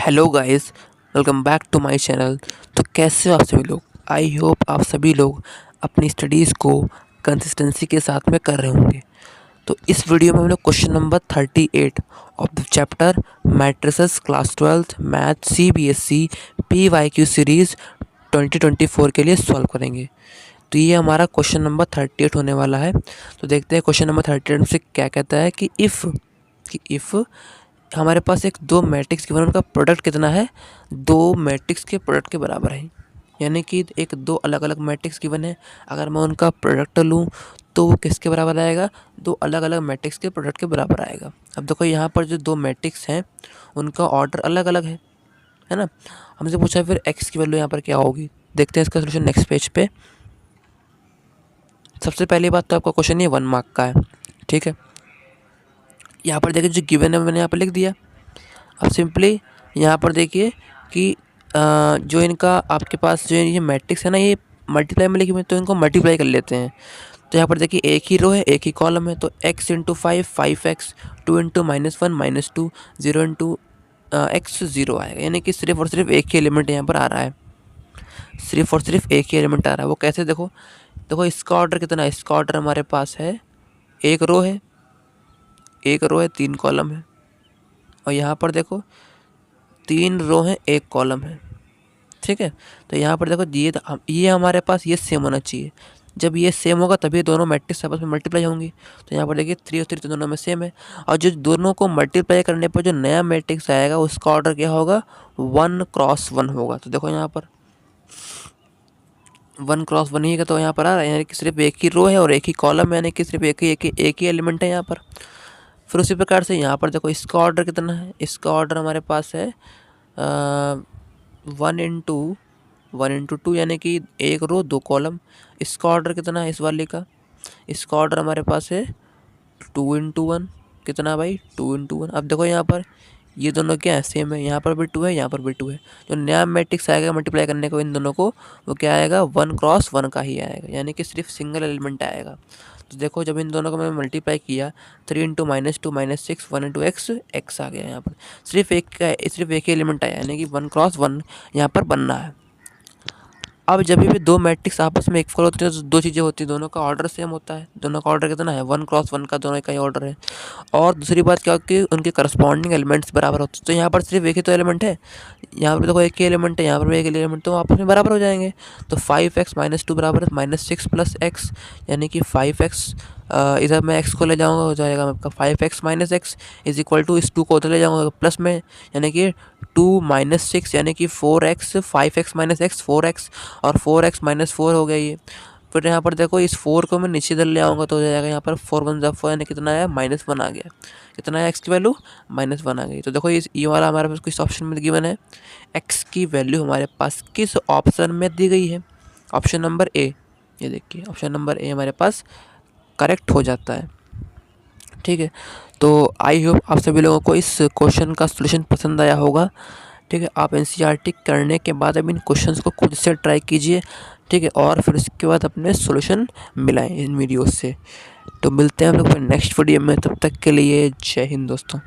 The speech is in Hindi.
Hello guys, welcome back to my channel. तो कैसे हो आप सभी लोग? आई होप आप सभी लोग अपनी स्टडीज़ को कंसिस्टेंसी के साथ में कर रहे होंगे। तो इस वीडियो में हम लोग question number 38 of the chapter matrices class 12 math CBSE PYQ series 2024 के लिए सॉल्व करेंगे। तो ये हमारा क्वेश्चन नंबर 38 होने वाला है। तो देखते हैं क्वेश्चन नंबर 38 से क्या कहता है कि इफ़ हमारे पास एक दो मैट्रिक्स गिवन, उनका प्रोडक्ट कितना है, दो मैट्रिक्स के प्रोडक्ट के बराबर है। यानी कि एक दो अलग अलग मैट्रिक्स गिवन है, अगर मैं उनका प्रोडक्ट लूँ तो वो किसके बराबर आएगा, दो अलग अलग मैट्रिक्स के प्रोडक्ट के बराबर आएगा। अब देखो यहाँ पर जो दो मैट्रिक्स हैं उनका ऑर्डर अलग अलग है ना। हमसे पूछा फिर एक्स की वैल्यू यहाँ पर क्या होगी। देखते हैं इसका सोल्यूशन नेक्स्ट पेज पे। सबसे पहली बात तो आपका क्वेश्चन ये 1 मार्क का है, ठीक है। यहाँ पर देखिए जो गिवन है मैंने यहाँ पर लिख दिया। अब सिंपली यहाँ पर देखिए कि जो इनका आपके पास जो ये मैट्रिक्स है ना, ये मल्टीप्लाई में लिखे हुए, तो इनको मल्टीप्लाई कर लेते हैं। तो यहाँ पर देखिए एक ही रो है, एक ही कॉलम है, तो x into 5x, 2 into -1 -2, 0 into x 0 आएगा। यानी कि सिर्फ और सिर्फ एक ही एलिमेंट यहाँ पर आ रहा है, सिर्फ और सिर्फ एक ही एलिमेंट आ रहा है। वो कैसे, देखो इसका ऑर्डर कितना है। इसका ऑर्डर हमारे पास है, एक रो है, 3 कॉलम है, और यहाँ पर देखो 3 रो हैं, 1 कॉलम है, ठीक है। तो यहाँ पर देखो ये हमारे पास ये सेम होना चाहिए। जब ये सेम होगा तभी दोनों मैट्रिक्स आपस में मल्टीप्लाई होंगी। तो यहाँ पर देखिए 3 और 3 तो दोनों में सेम है, और जो दोनों को मल्टीप्लाई करने पर जो नया मैट्रिक्स आएगा उसका ऑर्डर क्या होगा, 1 क्रॉस 1 होगा। तो देखो यहाँ पर 1 क्रॉस 1 ही का तो यहाँ पर आ रहा है, यानी कि सिर्फ एक ही रो है और एक ही कॉलम है, यानी कि सिर्फ एक ही एलिमेंट है यहाँ पर। फिर उसी प्रकार से यहाँ पर देखो इसका ऑर्डर कितना है। इसका ऑर्डर हमारे पास है 1 इंटू 2, यानी कि एक रो 2 कॉलम। इसका ऑर्डर कितना है इस वाले का, इसका ऑर्डर हमारे पास है 2 इंटू 1। कितना भाई, 2 इंटू 1। अब देखो यहाँ पर ये दोनों क्या है, सेम है, यहाँ पर भी 2 है, यहाँ पर भी 2 है। जो नया मैट्रिक्स आएगा मल्टीप्लाई करने को इन दोनों को, वो क्या आएगा, 1 क्रॉस 1 का ही आएगा, यानी कि सिर्फ सिंगल एलिमेंट आएगा। तो देखो जब इन दोनों को मैंने मल्टीप्लाई किया, 3 इंटू -2 -6, 1 इंटू एक्स आ गया। यहाँ पर सिर्फ एक ही एलिमेंट आया, यानी कि 1 क्रॉस 1 यहाँ पर बनना है। अब जब भी दो मैट्रिक्स आपस में इक्वल होते हैं तो दो चीज़ें होती हैं, दोनों का ऑर्डर सेम होता है। दोनों का ऑर्डर कितना है, 1 क्रॉस 1 का दोनों का ही ऑर्डर है। और दूसरी बात क्या होती है, उनके करस्पॉन्डिंग एलिमेंट्स बराबर होते हैं। तो यहाँ पर सिर्फ एक ही तो एलिमेंट है, यहाँ पर देखो एक ही एलिमेंट है, यहाँ पर भी एक एलिमेंट, तो आपस में बराबर हो जाएंगे। तो 5x - 2 बराबर है -6 + x, यानी कि 5x, इधर मैं x को ले जाऊँगा, हो जाएगा आपका 5x - x is equal to, इस 2 को उधर ले जाऊँगा प्लस में, यानी कि 2 - 6 यानी कि 4x, 5x - x 4x, और 4x - 4 हो गया ये। फिर यहाँ पर देखो इस 4 को मैं नीचे इधर ले आऊँगा तो हो जाएगा यहाँ पर 4 1 ज़ा 4, यानी कितना आया, -1 आ गया। कितना है x की वैल्यू, -1 आ गई। तो देखो ये वाला हमारे पास किस ऑप्शन में गिवन है, x की वैल्यू हमारे पास किस ऑप्शन में दी गई है, ऑप्शन नंबर ए। ये देखिए ऑप्शन नंबर ए हमारे पास करेक्ट हो जाता है, ठीक है। तो आई होप आप सभी लोगों को इस क्वेश्चन का सलूशन पसंद आया होगा, ठीक है। आप एनसीईआरटी करने के बाद अब इन क्वेश्चंस को खुद से ट्राई कीजिए, ठीक है, और फिर उसके बाद अपने सॉल्यूशन मिलाएं इन वीडियोस से। तो मिलते हैं हम लोग नेक्स्ट वीडियो में, तब तक के लिए जय हिंद दोस्तों।